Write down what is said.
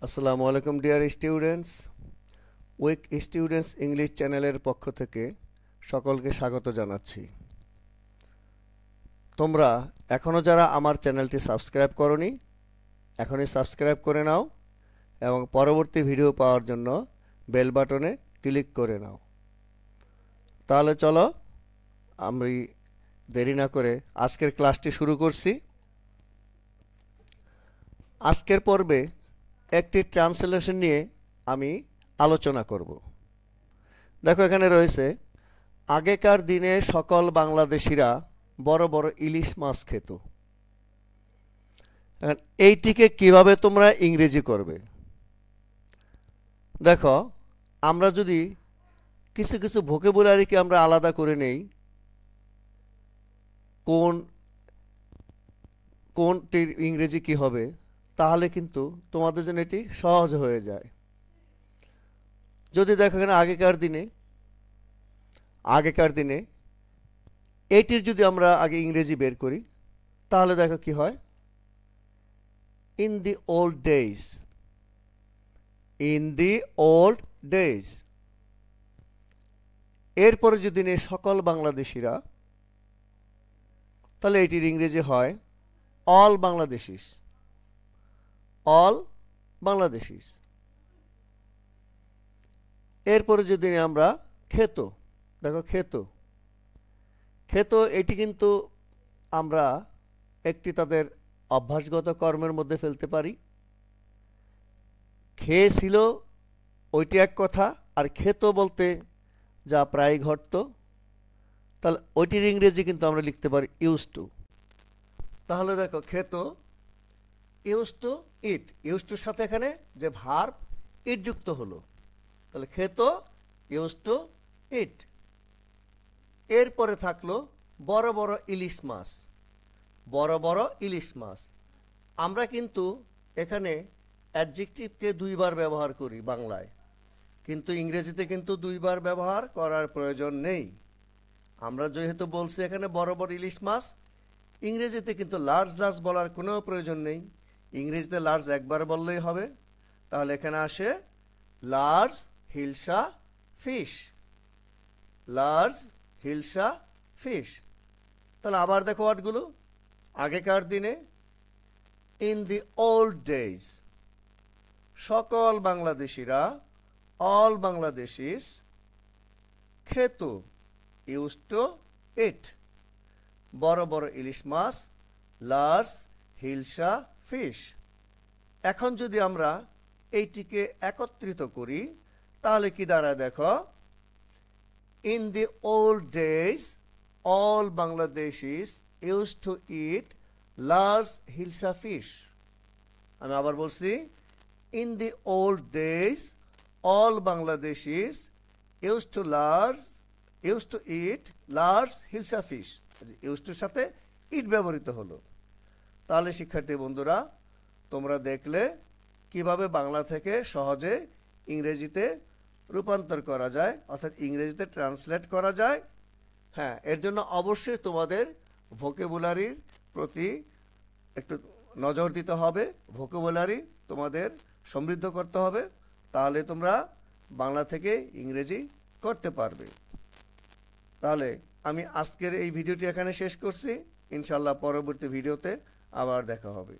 আসসালামু আলাইকুম dear students, week students English চ্যানেলের পক্ষ থেকে সকলকে স্বাগত জানাচ্ছি। তোমরা এখনও যারা আমার চ্যানেলটি সাবস্ক্রাইব করনি, এখনই সাবস্ক্রাইব করে নাও এবং পরবর্তী ভিডিও পাওয়ার জন্য বেল বাটনে ক্লিক করে নাও। তাহলে চলো আমি দেরি না করে আজকের ক্লাসটি শুরু করছি। আজকের পর্বে একটি ট্রান্সলেশন নিয়ে আমি আলোচনা করব। দেখো এখানে রয়েছে, আগেকার দিনে সকল বাংলাদেশিরা বড় বড় ইলিশ মাছ খেত। এইটিকে কিভাবে তোমরা ইংরেজি করবে? দেখো, আমরা যদি কিছু কিছু ভোকাবুলারিকে আমরা আলাদা করে নেই, কোনটির ইংরেজি কি হবে, তাহলে কিন্তু তোমাদের জন্য এটি সহজ হয়ে যায়। যদি দেখো এখানে আগেকার দিনে এটির যদি আমরা আগে ইংরেজি বের করি, তাহলে দেখো কি হয়, in the old days. In the old days এরপরে যদি নেই সকল বাংলাদেশিরা, তাহলে এটির ইংরেজি হয় অল বাংলাদেশিস। অল বাংলাদেশিস। এরপরে যদি আমরা খেত, দেখো খেত এটি কিন্তু আমরা একটি তাদের অভ্যাসগত কর্মের মধ্যে ফেলতে পারি। খেয়েছিল ওইটি এক কথা, আর খেত বলতে যা প্রায় ঘটত, তাহলে ওইটির ইংরেজি কিন্তু আমরা লিখতে পারি ইউজ টু। তাহলে দেখো খেত ইউজ টু ইট, ইউজ টুর সাথে এখানে যে ভার্ব ইট যুক্ত হলো, তাহলে খেত ইউজ টু ইট। এরপরে থাকলো বড় বড় ইলিশ মাছ। বড় বড় ইলিশ মাছ, আমরা কিন্তু এখানে অ্যাডজেক্টিভকে দুইবার ব্যবহার করি বাংলায়, কিন্তু ইংরেজিতে কিন্তু দুইবার ব্যবহার করার প্রয়োজন নেই। আমরা যেহেতু বলছি এখানে বড় বড় ইলিশ মাছ, ইংরেজিতে কিন্তু লার্জ লার্জ বলার কোনো প্রয়োজন নেই। ইংরেজিতে লার্জ একবার বললেই হবে। তাহলে এখানে আসে large hilsa fish. Large hilsa fish. তাহলে আবার দেখো ওয়ার্ডগুলো, আগেকার দিনে, ইন দি ওল্ড ডেজ, সকল বাংলাদেশিরা, অল বাংলাদেশিস, খেত ইউজ টু ইট বড় বড় ইলিশ মাছ, লার্জ হিলসা ফিশ। এখন যদি আমরা এইটিকে একত্রিত করি, তাহলে কি দাঁড়ায় দেখো, in the old days all Bangladeshis use to eat large hilsa fish. আমি আবার বলছি, in the old days all Bangladeshis use to eat large hilsa fish. Use টুর সাথে ইট ব্যবহৃত হলো। তাহলে শিক্ষার্থী বন্ধুরা, তোমরা দেখলে কিভাবে বাংলা থেকে সহজে ইংরেজিতে রূপান্তর করা যায়, অর্থাৎ ইংরেজিতে ট্রান্সলেট করা যায়। হ্যাঁ, এর জন্য অবশ্যই তোমাদের ভোকাবুলারির প্রতি একটু নজর দিতে হবে। ভোকাবুলারি তোমাদের সমৃদ্ধ করতে হবে, তাহলে তোমরা বাংলা থেকে ইংরেজি করতে পারবে। তাহলে আমি আজকের এই ভিডিওটি এখানে শেষ করছি। ইনশাল্লাহ পরবর্তী ভিডিওতে আবার দেখা হবে।